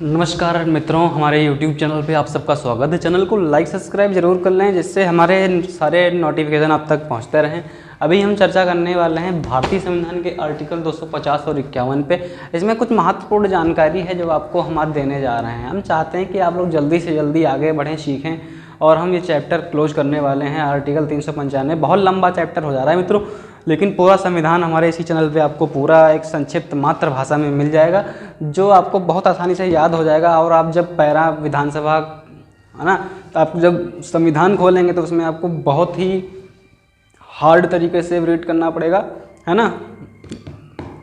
नमस्कार मित्रों, हमारे YouTube चैनल पे आप सबका स्वागत है। चैनल को लाइक सब्सक्राइब जरूर कर लें जिससे हमारे सारे नोटिफिकेशन आप तक पहुंचते रहें। अभी हम चर्चा करने वाले हैं भारतीय संविधान के आर्टिकल 250 और 51 पे। इसमें कुछ महत्वपूर्ण जानकारी है जो आपको हम आज देने जा रहे हैं। हम चाहते हैं कि आप लोग जल्दी से जल्दी आगे बढ़ें, सीखें और हम ये चैप्टर क्लोज करने वाले हैं। आर्टिकल 395 बहुत लंबा चैप्टर हो जा रहा है मित्रों, लेकिन पूरा संविधान हमारे इसी चैनल पे आपको पूरा एक संक्षिप्त मातृभाषा में मिल जाएगा जो आपको बहुत आसानी से याद हो जाएगा। और आप जब पैरा विधानसभा है ना, तो आप जब संविधान खोलेंगे तो उसमें आपको बहुत ही हार्ड तरीके से रीड करना पड़ेगा, है ना,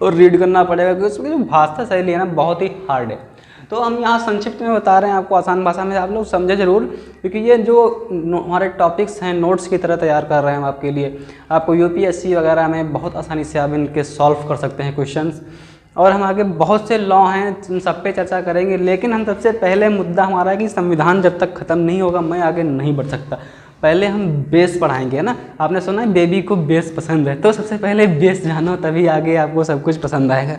और रीड करना पड़ेगा क्योंकि उसमें जो भाषा शैली है ना बहुत ही हार्ड है। तो हम यहाँ संक्षिप्त में बता रहे हैं आपको, आसान भाषा में, आप लोग समझे जरूर, क्योंकि ये जो हमारे टॉपिक्स हैं नोट्स की तरह तैयार कर रहे हैं हम आपके लिए। आपको यूपीएससी वगैरह में बहुत आसानी से आप इनके सॉल्व कर सकते हैं क्वेश्चंस। और हम आगे बहुत से लॉ हैं उन सब पे चर्चा करेंगे, लेकिन हम सबसे पहले मुद्दा हमारा है कि संविधान जब तक ख़त्म नहीं होगा मैं आगे नहीं बढ़ सकता। पहले हम बेस पढ़ाएंगे, है ना। आपने सुना है बेबी को बेस पसंद है, तो सबसे पहले बेस जानो तभी आगे आपको सब कुछ पसंद आएगा।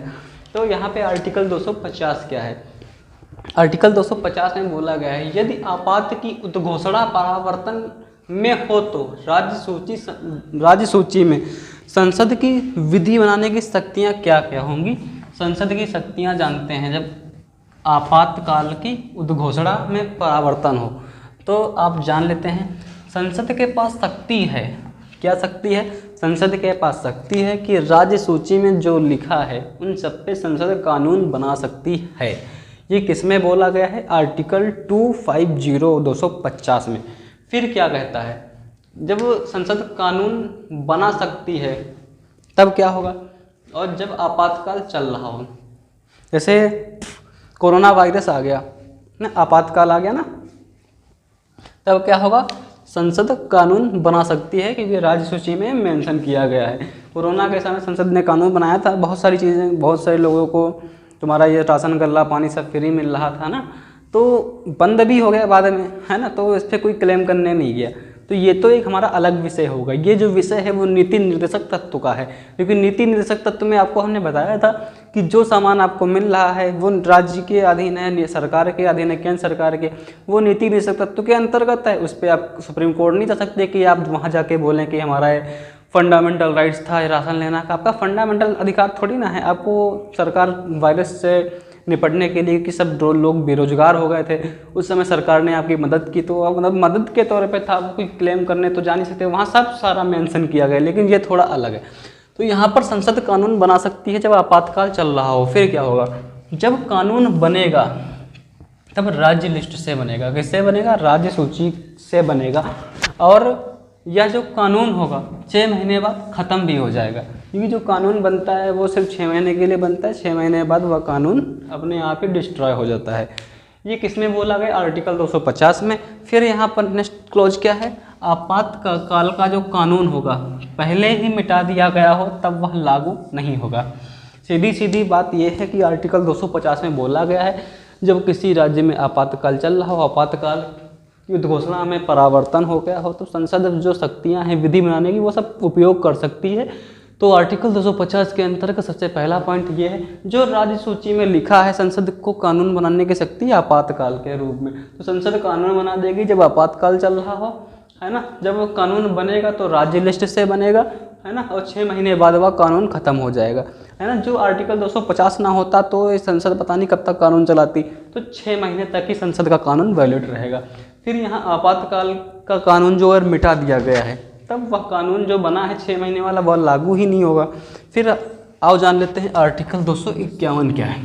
तो यहाँ पे आर्टिकल 250 क्या है? आर्टिकल 250 में बोला गया है, यदि आपात की उद्घोषणा परावर्तन में हो तो राज्य सूची में संसद की विधि बनाने की शक्तियाँ क्या क्या होंगी। संसद की शक्तियाँ जानते हैं, जब आपातकाल की उद्घोषणा में परावर्तन हो तो आप जान लेते हैं संसद के पास शक्ति है। क्या शक्ति है? संसद के पास शक्ति है कि राज्य सूची में जो लिखा है उन सब पे संसद कानून बना सकती है। ये किस में बोला गया है? आर्टिकल 250 250 में। फिर क्या कहता है? जब संसद कानून बना सकती है तब क्या होगा? और जब आपातकाल चल रहा हो, जैसे कोरोना वायरस आ गया ना, आपातकाल आ गया ना, तब क्या होगा? संसद कानून बना सकती है क्योंकि राज्य सूची में मेंशन किया गया है। कोरोना के समय संसद ने कानून बनाया था, बहुत सारी चीज़ें, बहुत सारे लोगों को तुम्हारा ये राशन गल्ला पानी सब फ्री मिल रहा था ना, तो बंद भी हो गया बाद में, है ना, तो इस पर कोई क्लेम करने नहीं गया। तो ये तो एक हमारा अलग विषय होगा। ये जो विषय है वो नीति निर्देशक तत्व का है, क्योंकि नीति निर्देशक तत्व में आपको हमने बताया था कि जो सामान आपको मिल रहा है वो राज्य के अधीन है, सरकार के अधीन है, केंद्र सरकार के, वो नीति निर्देशक तत्व के अंतर्गत है। उस पर आप सुप्रीम कोर्ट नहीं जा सकते कि आप वहाँ जाके बोलें कि हमारा फंडामेंटल राइट्स था राशन लेना का। आपका फंडामेंटल अधिकार थोड़ी ना है। आपको सरकार वायरस से निपटने के लिए कि सब लोग बेरोजगार हो गए थे, उस समय सरकार ने आपकी मदद की, तो मतलब मदद के तौर पे था, कोई क्लेम करने तो जा नहीं सकते, वहाँ सब सारा मेंशन किया गया। लेकिन ये थोड़ा अलग है। तो यहाँ पर संसद कानून बना सकती है जब आपातकाल चल रहा हो। फिर क्या होगा? जब कानून बनेगा तब राज्य लिस्ट से बनेगा। किससे बनेगा? राज्य सूची से बनेगा। और यह जो कानून होगा 6 महीने बाद ख़त्म भी हो जाएगा, क्योंकि जो कानून बनता है वो सिर्फ 6 महीने के लिए बनता है। 6 महीने बाद वह कानून अपने आप ही डिस्ट्रॉय हो जाता है। ये किस में बोला गया? आर्टिकल 250 में। फिर यहाँ पर नेक्स्ट क्लॉज क्या है? आपातकाल का जो कानून होगा पहले ही मिटा दिया गया हो तब वह लागू नहीं होगा। सीधी सीधी बात यह है कि आर्टिकल 250 में बोला गया है जब किसी राज्य में आपातकाल चल रहा हो, आपातकाल युद्ध घोषणा में परावर्तन हो गया हो, तो संसद जो शक्तियां हैं विधि बनाने की वो सब उपयोग कर सकती है। तो आर्टिकल 250 के अंतर्गत सबसे पहला पॉइंट ये है, जो राज्य सूची में लिखा है संसद को कानून बनाने की शक्ति आपातकाल के रूप में, तो संसद कानून बना देगी जब आपातकाल चल रहा हो, है ना। जब कानून बनेगा तो राज्य लिस्ट से बनेगा, है ना, और 6 महीने बाद वह कानून खत्म हो जाएगा, है ना। जो आर्टिकल 250 ना होता तो ये संसद पता नहीं कब तक कानून चलाती, तो 6 महीने तक ही संसद का कानून वैलिड रहेगा। फिर यहाँ आपातकाल का कानून जो है मिटा दिया गया है, तब वह कानून जो बना है 6 महीने वाला वह लागू ही नहीं होगा। फिर आओ जान लेते हैं आर्टिकल 251 क्या है।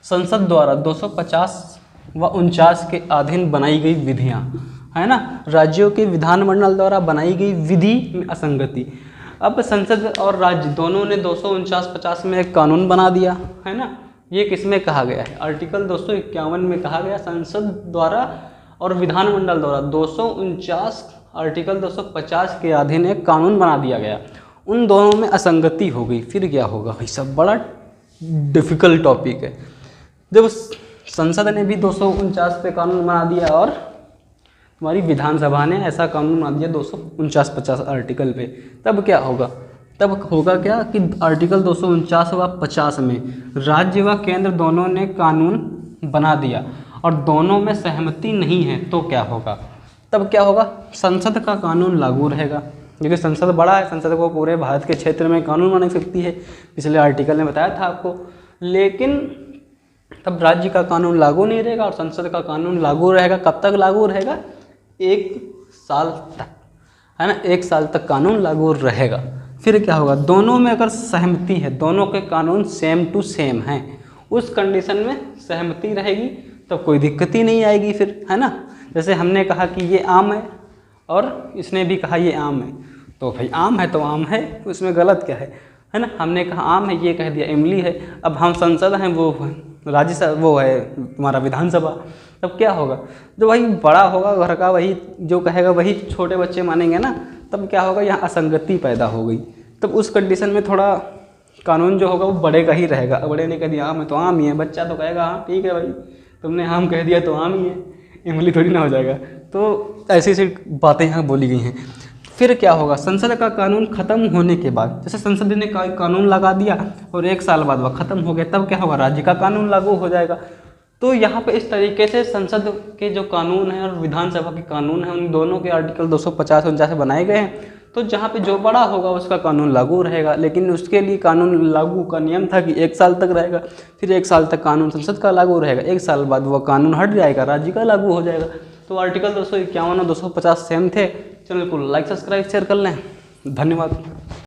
संसद द्वारा 250 व 49 के अधीन बनाई गई विधियाँ, है ना, राज्यों के विधानमंडल द्वारा बनाई गई विधि में असंगति। अब संसद और राज्य दोनों ने 249-50 में एक कानून बना दिया, है ना। ये किस में कहा गया है? आर्टिकल 251 में कहा गया संसद द्वारा और विधानमंडल द्वारा 249 आर्टिकल 250 के अधीन एक कानून बना दिया गया, उन दोनों में असंगति हो गई। फिर क्या होगा भाई? सब बड़ा डिफिकल्ट टॉपिक है। जब संसद ने भी 249 पे कानून बना दिया और हमारी विधानसभा ने ऐसा कानून बना दिया 249-50 आर्टिकल पे, तब क्या होगा? तब होगा क्या कि आर्टिकल 249 व 50 में राज्य व केंद्र दोनों ने कानून बना दिया और दोनों में सहमति नहीं है तो क्या होगा, तब क्या होगा, संसद का कानून लागू रहेगा, क्योंकि संसद बड़ा है, संसद को पूरे भारत के क्षेत्र में कानून बना सकती है, पिछले आर्टिकल ने बताया था आपको। लेकिन तब राज्य का कानून लागू नहीं रहेगा और संसद का कानून लागू रहेगा। कब तक लागू रहेगा, 1 साल तक, है ना, 1 साल तक कानून लागू रहेगा। फिर क्या होगा, दोनों में अगर सहमति है, दोनों के कानून सेम टू सेम हैं, उस कंडीशन में सहमति रहेगी तब कोई दिक्कत ही नहीं आएगी फिर, है ना। जैसे हमने कहा कि ये आम है और इसने भी कहा ये आम है, तो भाई आम है तो आम है, उसमें गलत क्या है ना। हमने कहा आम है, ये कह दिया इमली है। अब हम संसद हैं, वो राज्यसभा, वो है तुम्हारा विधानसभा, तब क्या होगा, जो वही बड़ा होगा घर का, वही जो कहेगा वही छोटे बच्चे मानेंगे ना, तब क्या होगा, यहाँ असंगति पैदा हो गई। तब उस कंडीशन में थोड़ा कानून जो होगा वो बड़े का ही रहेगा। बड़े ने कह दिया आम है तो आम ही है, बच्चा तो कहेगा हाँ ठीक है भाई, तुमने आम कह दिया तो आम ही है, इमली थोड़ी ना हो जाएगा। तो ऐसी ऐसी बातें यहाँ बोली गई हैं। फिर क्या होगा, संसद का कानून खत्म होने के बाद, जैसे संसद ने कानून लगा दिया और 1 साल बाद वह खत्म हो गया, तब क्या होगा, राज्य का कानून लागू हो जाएगा। तो यहाँ पे इस तरीके से संसद के जो कानून हैं और विधानसभा के कानून हैं, उन दोनों के आर्टिकल 250 49 बनाए गए हैं। तो जहाँ पे जो बड़ा होगा उसका कानून लागू रहेगा, लेकिन उसके लिए कानून लागू का नियम था कि 1 साल तक रहेगा। फिर 1 साल तक कानून संसद का लागू रहेगा, 1 साल बाद वह कानून हट जाएगा, राज्य का लागू हो जाएगा। तो आर्टिकल 251 और 250 सेम थे। चैनल को लाइक सब्सक्राइब शेयर कर लें। धन्यवाद।